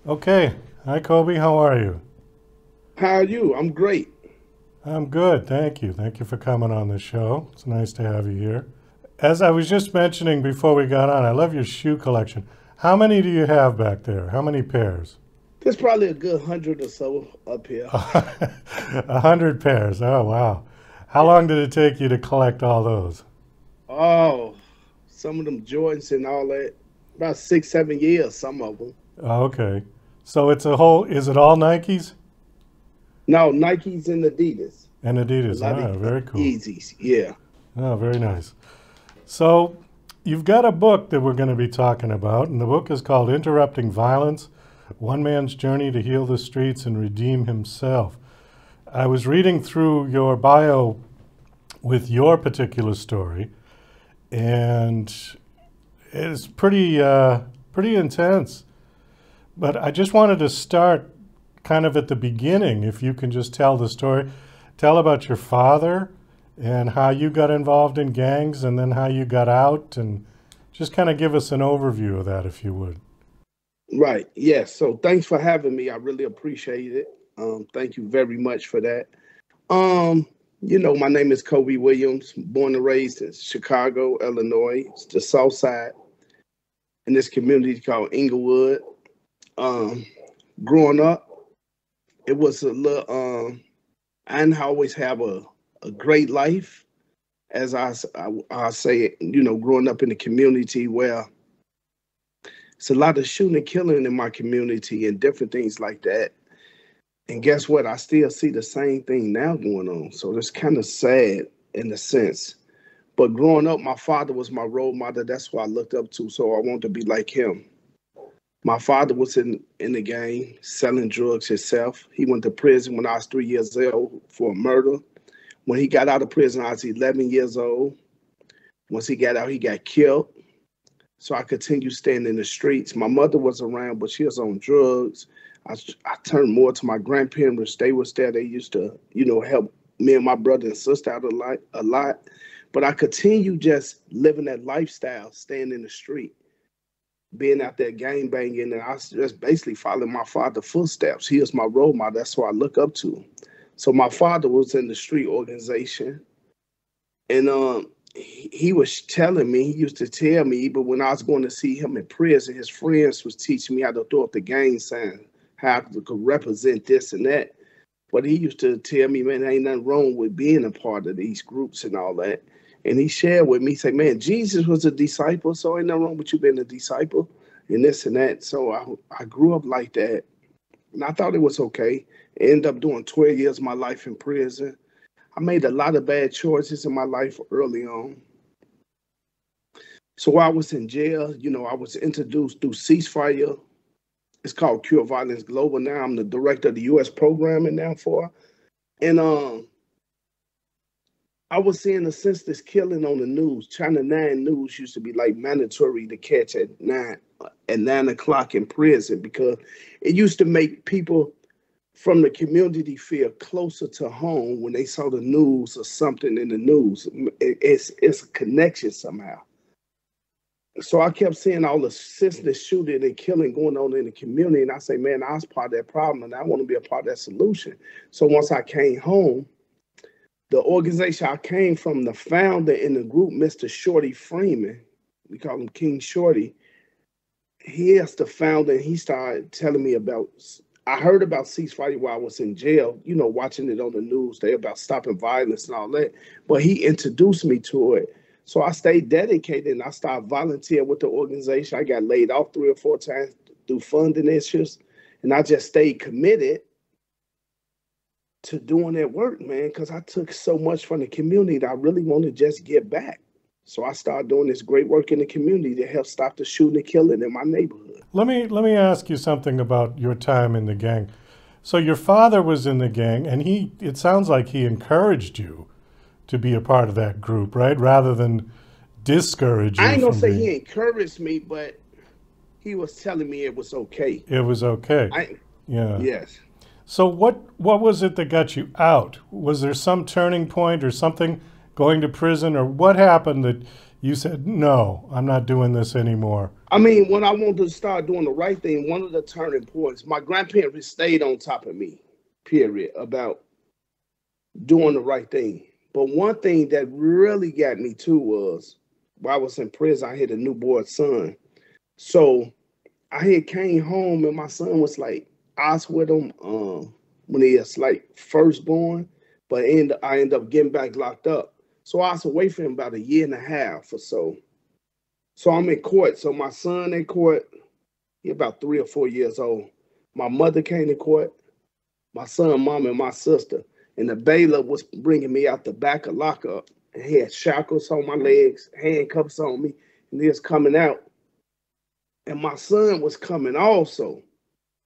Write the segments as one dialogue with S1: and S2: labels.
S1: Okay. Hi, Cobe. How are you?
S2: How are you? I'm great.
S1: I'm good. Thank you. Thank you for coming on the show. It's nice to have you here. As I was just mentioning before we got on, I love your shoe collection. How many do you have back there? How many pairs?
S2: There's probably a good hundred or so up here.
S1: 100 pairs. Oh, wow. How
S2: Yeah.
S1: long did it take you to collect all those?
S2: Oh, some of them Jordans and all that. About 6, 7 years, some of them.
S1: Oh, okay. So it's a whole, is it all Nikes
S2: No, Nikes and Adidas.
S1: and
S2: A
S1: Adidas?
S2: lot of
S1: Ah, very cool.
S2: Yeezys. Yeah.
S1: Oh, very nice. So you've got a book that we're going to be talking about, and the book is called Interrupting Violence: One Man's Journey to Heal the Streets and Redeem Himself. I was reading through your bio with your particular story, and it's pretty intense. But I just wanted to start kind of at the beginning, if you can just tell the story. Tell about your father and how you got involved in gangs and then how you got out, and just kind of give us an overview of that, if you would.
S2: Right. Yes. So thanks for having me. I really appreciate it. Thank you very much for that. My name is Kobe Williams, born and raised in Chicago, Illinois. It's the South Side in this community called Inglewood. Um, Growing up, it was a little. I didn't always have a great life, as I say. Growing up in the community where it's a lot of shooting and killing in my community and different things like that. And guess what? I still see the same thing now going on. So it's kind of sad in a sense. But growing up, my father was my role model. That's who I looked up to. So I wanted to be like him. My father was in the game, selling drugs himself. He went to prison when I was 3 years old for a murder. When he got out of prison, I was 11 years old. Once he got out, he got killed. So I continued staying in the streets. My mother was around, but she was on drugs. I turned more to my grandparents. They was there. They used to, help me and my brother and sister out a lot. But I continued just living that lifestyle, staying in the street, being out there gang banging, and I just basically following my father's footsteps. He was my role model. That's who I look up to. So my father was in the street organization, and he was telling me, he used to tell me, even when I was going to see him in prison, his friends was teaching me how to throw up the gang sign, how to represent this and that. But he used to tell me, man, there ain't nothing wrong with being a part of these groups and all that. And he shared with me, say, man, Jesus was a disciple, so ain't nothing wrong with you being a disciple and this and that. So I grew up like that. And I thought it was okay. Ended up doing 12 years of my life in prison. I made a lot of bad choices in my life early on. So while I was in jail, I was introduced through ceasefire. It's called Cure Violence Global now. I'm the director of the U.S. programming now for. And I was seeing a senseless killing on the news. China 9 News used to be like mandatory to catch at 9 o'clock in prison because it used to make people from the community feel closer to home when they saw the news or something in the news. It's a connection somehow. So I kept seeing all the senseless shooting and killing going on in the community, and I say, man, I was part of that problem, and I want to be a part of that solution. So once I came home, the organization I came from, the founder in the group, Mr. Shorty Freeman, we call him King Shorty. He is the founder, and he started telling me about. I heard about ceasefire while I was in jail, watching it on the news. They about stopping violence and all that. But he introduced me to it. So I stayed dedicated and I started volunteering with the organization. I got laid off 3 or 4 times through funding issues. And I just stayed committed to doing that work, man, because I took so much from the community that I really want to just get back. So I started doing this great work in the community to help stop the shooting and killing in my neighborhood.
S1: Let me ask you something about your time in the gang. So your father was in the gang, and it sounds like he encouraged you to be a part of that group, right? Rather than discourage
S2: I
S1: you
S2: ain't gonna
S1: from
S2: say
S1: being.
S2: he encouraged me, but he was telling me it was okay.
S1: It was okay.
S2: I
S1: Yeah.
S2: Yes.
S1: So what was it that got you out? Was there some turning point or something, going to prison, or what happened that you said, no, I'm not doing this anymore?
S2: I mean, when I wanted to start doing the right thing, one of the turning points, my grandparents stayed on top of me, period, about doing the right thing. But one thing that really got me too was while I was in prison, I had a newborn son. So I had came home and my son was like, I was with him when he was like first born, but I ended up getting back locked up. So I was away from him about a year and a half or so. So I'm in court. So my son in court, he about 3 or 4 years old. My mother came to court, my son, mom, and my sister. And the bailiff was bringing me out the back of lockup. And he had shackles on my legs, handcuffs on me, and he was coming out. And my son was coming also.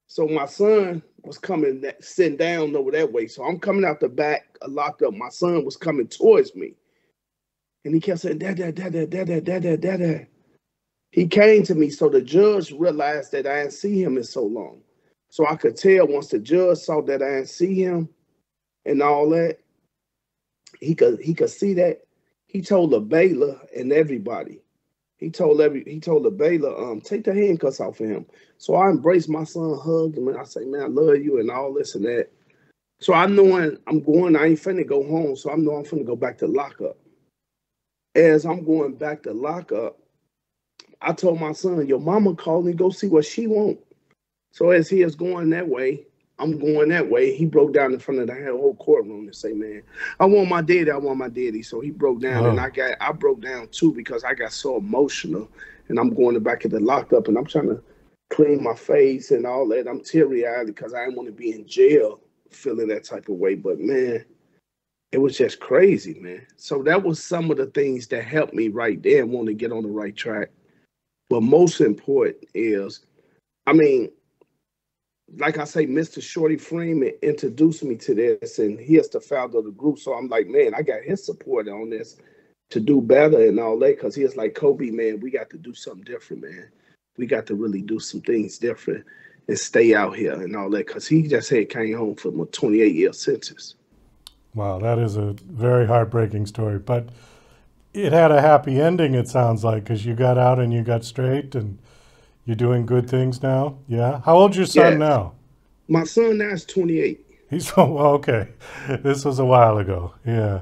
S2: So my son was coming, sitting down over that way. So I'm coming out the back of lockup. My son was coming towards me. And he kept saying, Dad, Dad, Dad, Dad, Dad, Dad, Dad, Dad, Dad. He came to me, so the judge realized that I didn't see him in so long. So I could tell once the judge saw that I didn't see him and all that, he could see that. He told the bailiff and everybody. He told the bailiff, take the handcuffs off of him. So I embraced my son, hugged him, and I say, man, I love you and all this and that. So I knowing I'm going, I ain't finna go home, so I know I'm finna go back to lockup. As I'm going back to lockup, I told my son, your mama called me, go see what she want. So as he is going that way, I'm going that way. He broke down in front of the whole courtroom and say, man, I want my daddy, I want my daddy. So he broke down and I broke down too because I got so emotional and I'm going back at the lockup and I'm trying to clean my face and all that. I'm teary-eyed because I didn't want to be in jail feeling that type of way. But man, it was just crazy, man. So that was some of the things that helped me right there and want to get on the right track. But most important is, I mean, like I say, Mr. Shorty Freeman introduced me to this, and he is the founder of the group. So I'm like, man, I got his support on this to do better and all that, because he was like, Cobe, man, we got to do something different, man. We got to really do some things different and stay out here and all that, because he just had came home from a 28-year sentence.
S1: Wow, that is a very heartbreaking story. But it had a happy ending, it sounds like, because you got out and you got straight and you're doing good things now. Yeah. How old's your son now?
S2: My son now is 28.
S1: He's okay. This was a while ago. Yeah.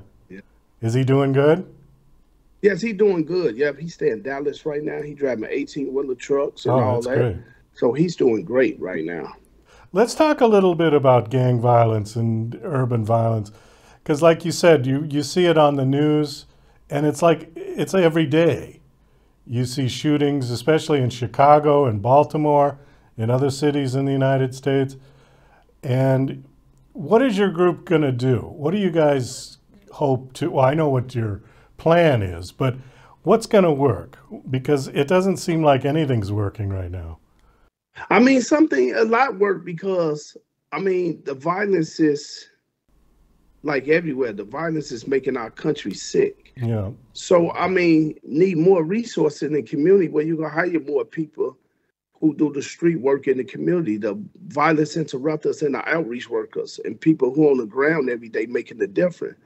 S1: Is he doing good?
S2: Yes, he's doing good. Yeah, he's staying in Dallas right now. He's driving 18-wheeler trucks and all that. Great. So he's doing great right now.
S1: Let's talk a little bit about gang violence and urban violence, because like you said, you see it on the news, and it's like it's every day. You see shootings, especially in Chicago and Baltimore and other cities in the United States. And what is your group going to do? What do you guys hope to? Well, I know what your plan is, but what's going to work? Because it doesn't seem like anything's working right now.
S2: I mean, a lot worked because, I mean, the violence is like everywhere. The violence is making our country sick.
S1: Yeah.
S2: So, I mean, need more resources in the community where you can hire more people who do the street work in the community, the violence interrupters and the outreach workers and people who are on the ground every day making a difference.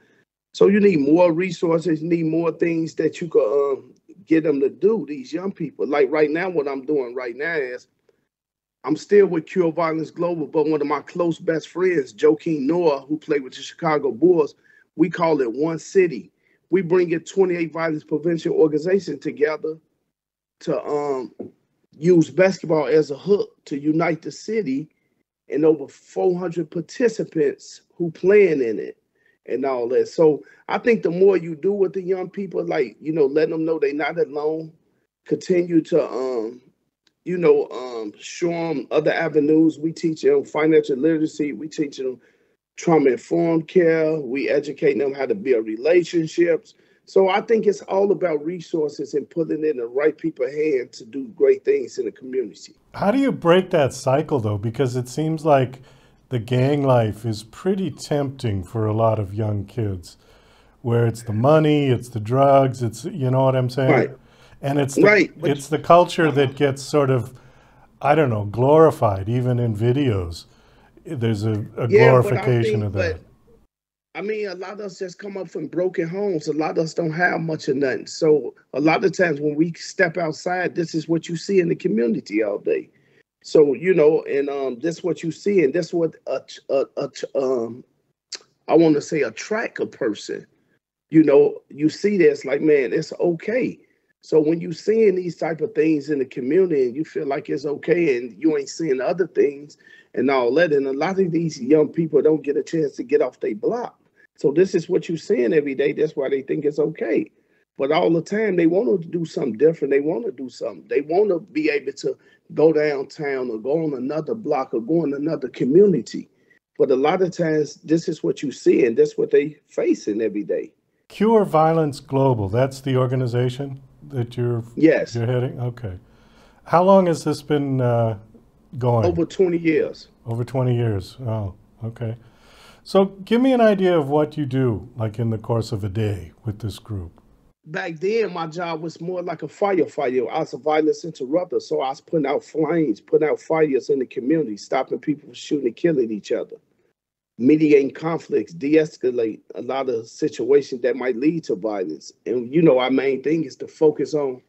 S2: So you need more resources, you need more things that you could get them to do, these young people. Like right now, what I'm doing right now is I'm still with Cure Violence Global, but one of my close best friends, Joaquin Noah, who played with the Chicago Bulls, we call it One City. We bring in 28 violence prevention organizations together to use basketball as a hook to unite the city, and over 400 participants who playing in it and all that. So I think the more you do with the young people, like, you know, letting them know they're not alone, continue to, show them other avenues. We teach them financial literacy. We teach them trauma-informed care. We educate them how to build relationships. So I think it's all about resources and putting in the right people's hands to do great things in the community.
S1: How do you break that cycle, though? Because it seems like the gang life is pretty tempting for a lot of young kids, where it's the money, it's the drugs, it's, you know what I'm saying?
S2: Right.
S1: And it's the culture that gets sort of, I don't know, glorified, even in videos. There's a glorification of that.
S2: I mean, a lot of us just come up from broken homes. A lot of us don't have much of nothing. So a lot of times when we step outside, this is what you see in the community all day. So and this is what you see, and this what I want to say attract a person. You see this like, man, it's okay. So when you seeing these type of things in the community and you feel like it's okay and you ain't seeing other things and all that, and a lot of these young people don't get a chance to get off their block. So this is what you're seeing every day. That's why they think it's okay. But all the time they want to do something different. They want to do something. They want to be able to go downtown or go on another block or go in another community. But a lot of times this is what you see and that's what they facing every day.
S1: Cure Violence Global, that's the organization that you're
S2: Yes.
S1: you're heading? Okay. How long has this been going?
S2: Over 20 years.
S1: Over 20 years. Oh, okay. So give me an idea of what you do, like in the course of a day with this group.
S2: Back then, my job was more like a firefighter. I was a violence interrupter, so I was putting out flames, putting out fires in the community, stopping people from shooting and killing each other, mediating conflicts, de-escalate a lot of situations that might lead to violence. And our main thing is to focus on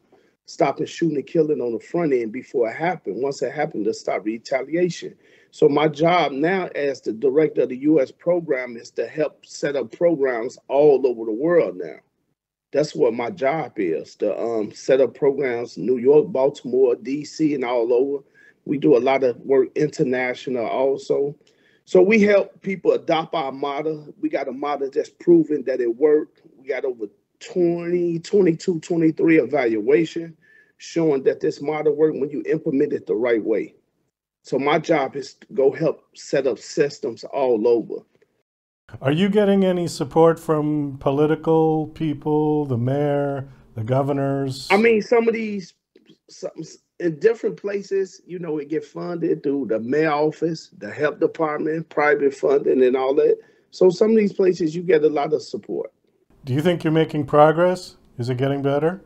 S2: stopping shooting and killing on the front end before it happened. Once it happened, to stop retaliation. So my job now as the director of the U.S. program is to help set up programs all over the world now. That's what my job is, to set up programs in New York, Baltimore, D.C., and all over. We do a lot of work international also. So we help people adopt our model. We got a model that's proven that it worked. We got over 20, 22, 23 evaluation showing that this model worked when you implement it the right way. So my job is to go help set up systems all over.
S1: Are you getting any support from political people, the mayor, the governors?
S2: I mean, some of these, in different places, it get funded through the mayor office, the health department, private funding and all that. So some of these places you get a lot of support.
S1: Do you think you're making progress? Is it getting better?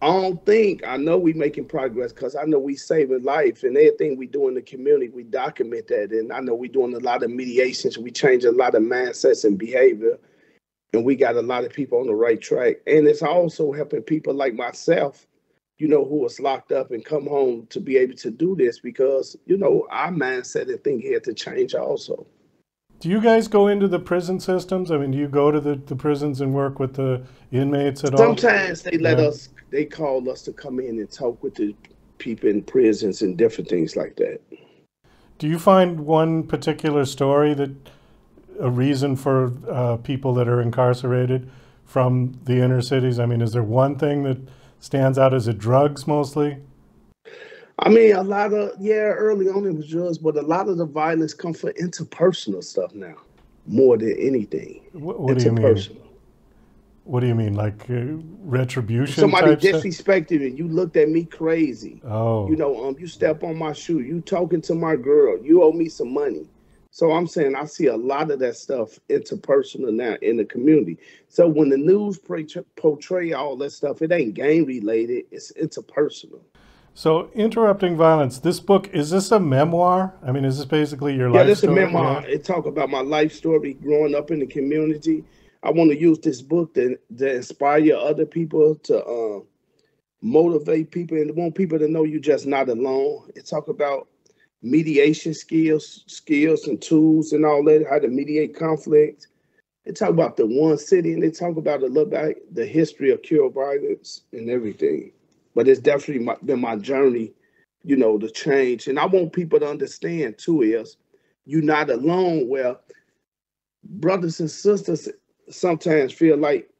S2: I know we making progress because I know we saving life and everything we do in the community, we document that. And I know we doing a lot of mediations. We change a lot of mindsets and behavior. And we got a lot of people on the right track. And it's also helping people like myself, who was locked up and come home to be able to do this because, our mindset and thing had to change also.
S1: Do you guys go into the prison systems? I mean, do you go to the prisons and work with the inmates at all?
S2: Sometimes they let us, they call us to come in and talk with the people in prisons and different things like that.
S1: Do you find one particular story that a reason for people that are incarcerated from the inner cities? I mean, is there one thing that stands out? Is it drugs mostly?
S2: I mean, a lot of, early on it was drugs, but a lot of the violence comes from interpersonal stuff now, more than anything.
S1: What do you mean? What do you mean, like retribution?
S2: Somebody
S1: type
S2: disrespected me. You looked at me crazy.
S1: Oh.
S2: You step on my shoe. You talking to my girl. You owe me some money. So I'm saying I see a lot of that stuff interpersonal now in the community. So when the news portray all that stuff, it ain't gang related. It's interpersonal.
S1: So, Interrupting Violence, this book, is this a memoir? I mean, is this basically your life story?
S2: Yeah, this is a memoir. It talk about my life story growing up in the community. I want to use this book to inspire other people, to motivate people, and want people to know you're just not alone. It talk about mediation skills and tools and all that, how to mediate conflict. It talk about the one city, and they talk about a little bit the history of cure violence and everything. But it's definitely been my journey, to change. And I want people to understand, too, is you're not alone. Well, brothers and sisters sometimes feel like,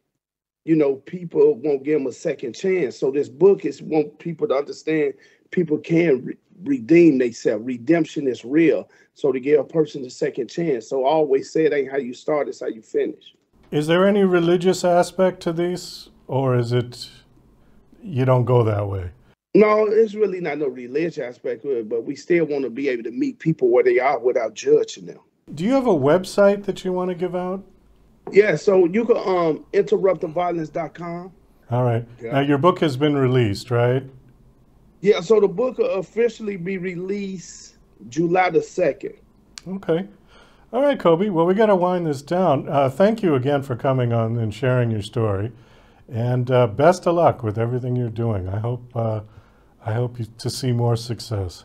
S2: people won't give them a second chance. So this book is want people to understand people can redeem themselves. Redemption is real. So to give a person a second chance. So I always say it ain't how you start, it's how you finish.
S1: Is there any religious aspect to these, or is it you don't go that way?
S2: No, it's really not no religious aspect to it, but we still want to be able to meet people where they are without judging them.
S1: Do you have a website that you want to give out?
S2: Yeah, so you can interrupttheviolence.com.
S1: All right. Yeah. Now your book has been released, right?
S2: Yeah, so the book will officially be released July the 2nd.
S1: Okay. All right, Cobe. Well, we got to wind this down. Thank you again for coming on and sharing your story, and best of luck with everything you're doing. I hope to see more success.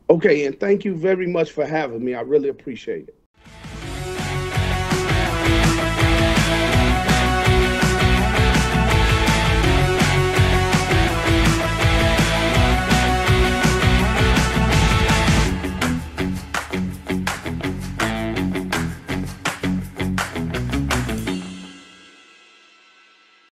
S2: Okay, and thank you very much for having me. I really appreciate it.